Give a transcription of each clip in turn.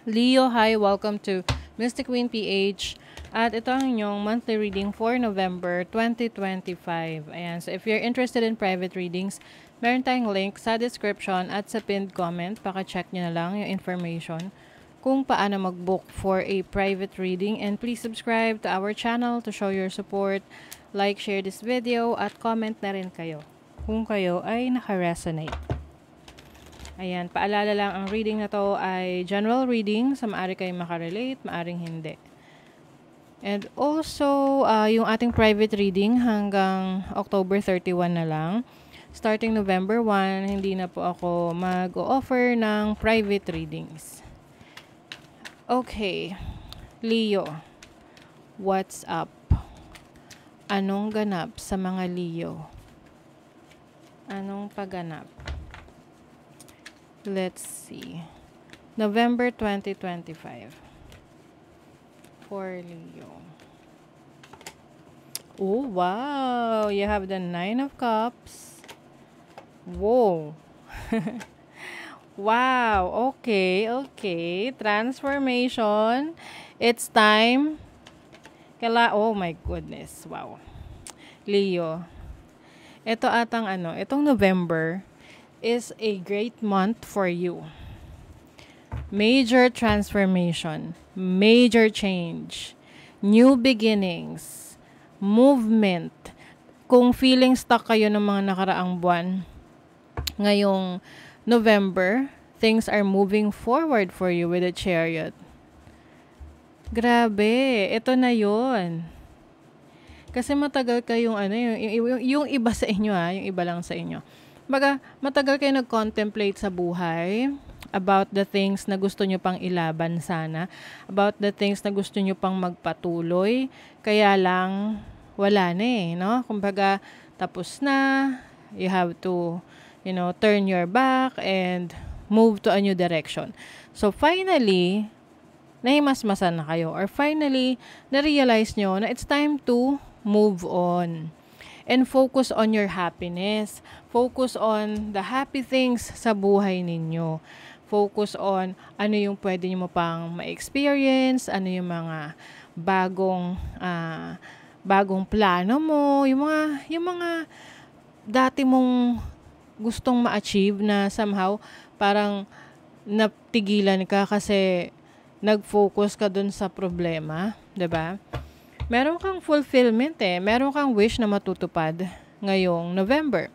Leo, hi! Welcome to Mystic Queen PH. At ito ang inyong monthly reading for November 2025. Ayan, so if you're interested in private readings, meron tayong link sa description at sa pinned comment. Paka-check nyo na lang yung information kung paano mag-book for a private reading. And please subscribe to our channel to show your support. Like, share this video, at comment na rin kayo kung kayo ay naka-resonate. Ayan, paalala lang, ang reading na to ay general reading. Sa maaari kayo makarelate, maaring hindi. And also, yung ating private reading hanggang October 31 na lang. Starting November 1, hindi na po ako mag-o-offer ng private readings. Okay, Leo, what's up? Anong ganap sa mga Leo? Anong paganap? Let's see. November 2025. For Leo. Oh, wow. You have the 9 of Cups. Whoa. Wow. Okay, okay. Transformation. It's time. Oh my goodness. Wow. Leo. Ito atang itong November is a great month for you. Major transformation, major change, new beginnings, movement. Kung feeling stuck kayo ng mga nakaraang buwan, ngayong November, things are moving forward for you with a Chariot. Grabe, ito na yon. Kasi matagal kayong yung iba sa inyo yung iba lang sa inyo. Baga, matagal kayo nag-contemplate sa buhay about the things na gusto nyo pang ilaban sana, about the things na gusto nyo pang magpatuloy, kaya lang wala na no? Kumbaga, tapos na, you have to, turn your back and move to a new direction. So, finally, nahimasmasan na kayo, or finally, na-realize nyo na it's time to move on. And focus on your happiness. Focus on the happy things sa buhay ninyo. Focus on ano yung pwede nyo pang ma-experience, ano yung mga bagong plano mo, yung mga dati mong gustong ma-achieve na somehow parang natigilan ka kasi nag-focus ka dun sa problema, 'di ba? Meron kang fulfillment meron kang wish na matutupad ngayong November.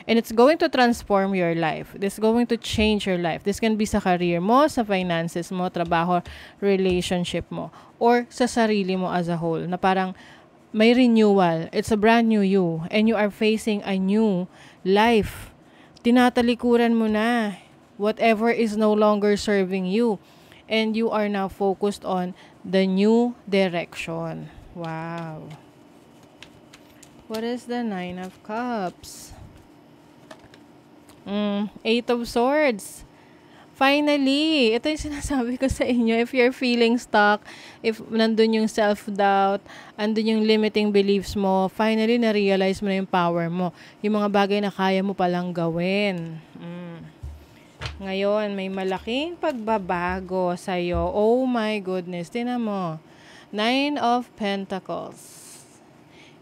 And it's going to transform your life. This is going to change your life. This can be sa career mo, sa finances mo, trabaho, relationship mo, or sa sarili mo as a whole, na parang may renewal. It's a brand new you, and you are facing a new life. Tinatalikuran mo na whatever is no longer serving you, and you are now focused on the new direction. Wow. What is the 9 of Cups? 8 of Swords. Finally, ito yung sinasabi ko sa inyo. If you're feeling stuck, if nandun yung self-doubt, andun yung limiting beliefs mo, finally, na-realize mo na yung power mo. Yung mga bagay na kaya mo palang gawin. Ngayon, may malaking pagbabago sa'yo. Oh my goodness. Tingnan mo. 9 of Pentacles.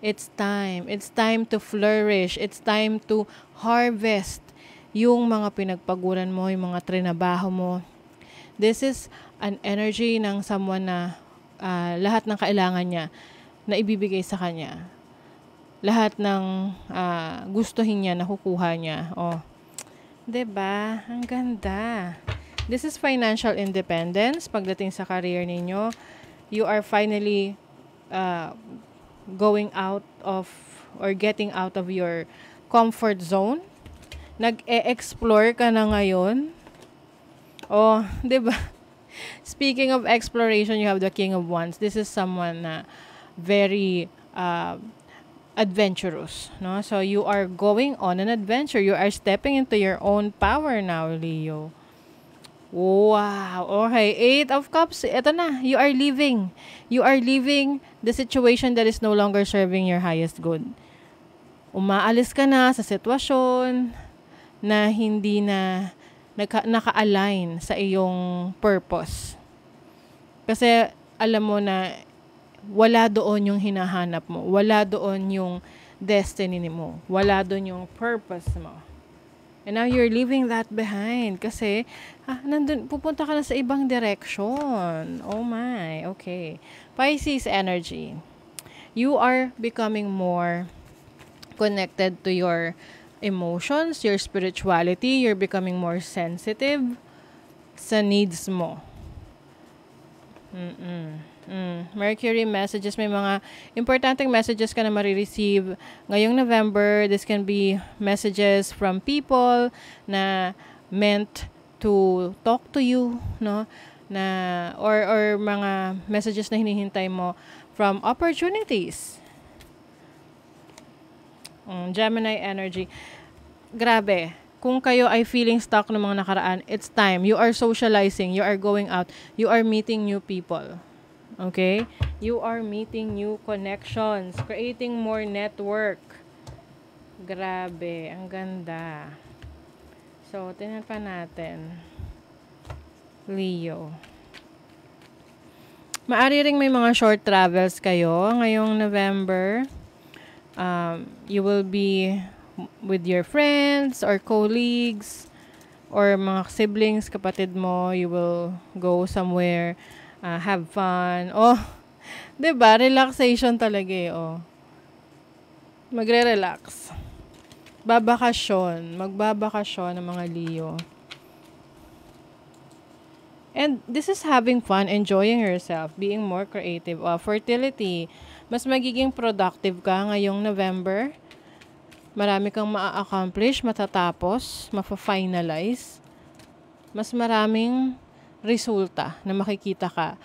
It's time. It's time to flourish. It's time to harvest yung mga pinagpaguran mo, yung mga trinabaho mo. This is an energy ng someone na lahat ng kailangan niya na ibibigay sa kanya. Lahat ng gustuhin niya, nakukuha niya. Oh, 'di ba? Ang ganda. This is financial independence pagdating sa career ninyo. You are finally going out of or getting out of your comfort zone. Nag-e-explore ka na ngayon. Oh, 'di ba? Speaking of exploration, you have the King of Wands. This is someone na very adventurous, no? So you are going on an adventure. You are stepping into your own power now, Leo. Wow. Okay. 8 of Cups. Ito na. You are leaving. You are leaving the situation that is no longer serving your highest good. Umaalis ka na sa sitwasyon na hindi na naka-align sa iyong purpose. Kasi alam mo na wala doon yung hinahanap mo. Wala doon yung destiny mo. Wala doon yung purpose mo. And now you're leaving that behind kasi pupunta ka na sa ibang direction. Oh my, okay. Pisces energy. You are becoming more connected to your emotions, your spirituality. You're becoming more sensitive sa needs mo. Mercury messages, may mga importanteng messages ka na marireceive ngayong November. This can be messages from people na meant to talk to you, no? Na or mga messages na hinihintay mo from opportunities. Gemini energy. Grabe. Kung kayo ay feeling stuck ng mga nakaraan, it's time. You are socializing, you are going out, you are meeting new people. Okay? You are meeting new connections, creating more network. Grabe, ang ganda. So, tingnan pa natin. Leo. Maari ring may mga short travels kayo ngayong November. You will be with your friends or colleagues or mga siblings, kapatid mo. You will go somewhere, have fun. Oh, 'di ba? Relaxation talaga eh, oh. Magre-relax. Magbabakasyon ng mga Leo. And this is having fun, enjoying yourself, being more creative. Fertility, mas magiging productive ka ngayong November. Marami kang ma-accomplish, matatapos, mafa-finalize. Mas maraming resulta na makikita ka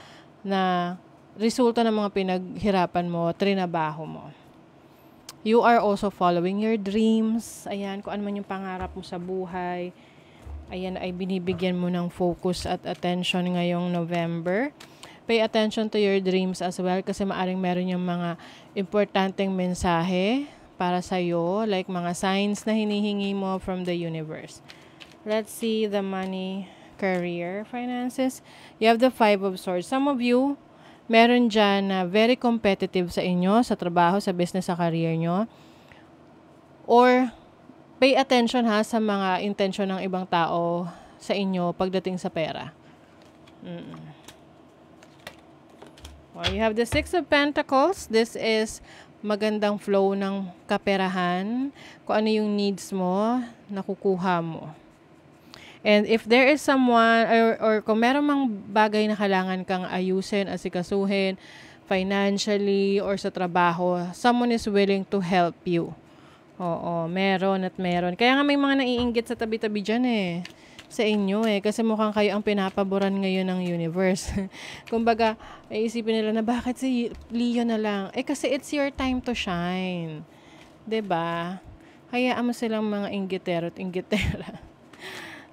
na resulta ng mga pinaghirapan mo, trinabaho mo. You are also following your dreams. Ayan, kung ano man yung pangarap mo sa buhay. Ayan, ay binibigyan mo ng focus at attention ngayong November. Pay attention to your dreams as well kasi maaring meron yung mga importanteng mensahe para sa'yo, like mga signs na hinihingi mo from the universe. Let's see the money, career, finances. You have the 5 of Swords. Some of you, meron dyan na very competitive sa inyo, sa trabaho, sa business, sa career nyo. Or, pay attention ha sa mga intention ng ibang tao sa inyo pagdating sa pera. Well, you have the 6 of Pentacles. This is magandang flow ng kaperahan. Kung ano yung needs mo, nakukuha mo. And if there is someone, or kung meron mang bagay na kailangan kang ayusin, asikasuhin, financially, or sa trabaho, someone is willing to help you. Oo, meron at meron. Kaya nga may mga naiinggit sa tabi-tabi dyan eh. Sa inyo eh. Kasi mukhang kayo ang pinapaboran ngayon ng universe. Kumbaga, iisipin nila na bakit si Leo na lang? Eh kasi it's your time to shine. 'Di ba? Hayaan mo silang mga inggitero at inggitera.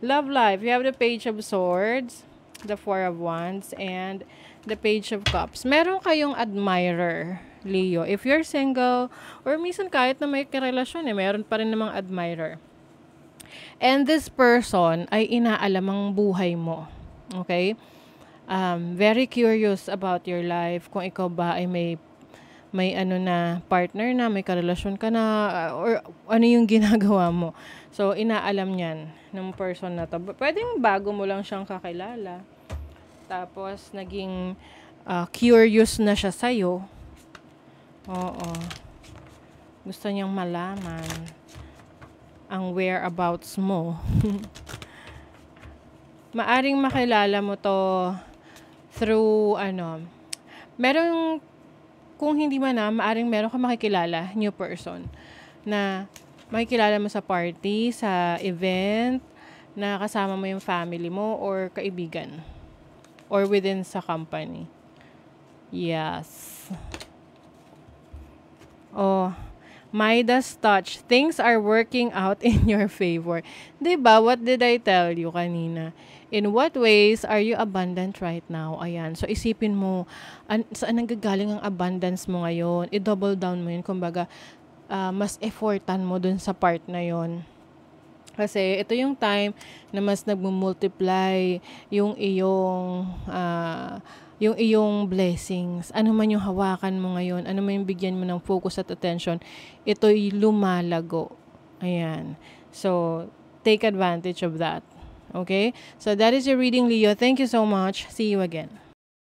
Love life. You have the Page of Swords, the 4 of Wands, and the Page of Cups. Meron kayong admirer, Leo. If you're single, or minsan kahit na may karelasyon, meron pa rin namang admirer. And this person ay inaalam ang buhay mo. Okay? Very curious about your life. Kung ikaw ba ay may ano na partner na, may karelasyon ka na, or ano yung ginagawa mo. So, inaalam niyan ng person na to. Pwedeng bago mo lang siyang kakilala. Tapos, naging curious na siya sa'yo. Oo. Gusto niyang malaman ang whereabouts mo. Maaring makilala mo to through, merong, kung hindi man maaring meron ka makikilala, new person, na makikilala mo sa party, sa event, na kasama mo yung family mo, or kaibigan, or within sa company. Yes. Oh, Midas touch. Things are working out in your favor. Diba? What did I tell you kanina? In what ways are you abundant right now? Ayan. So, isipin mo, saan nanggagaling ang abundance mo ngayon? I-double down mo yun. Kumbaga, mas effortan mo dun sa part na yon. Kasi ito yung time na mas nagmu-multiply yung iyong blessings. Ano man yung hawakan mo ngayon, ano man yung bigyan mo ng focus at attention, ito'y lumalago. Ayan. So, take advantage of that. Okay? So, that is your reading, Leo. Thank you so much. See you again.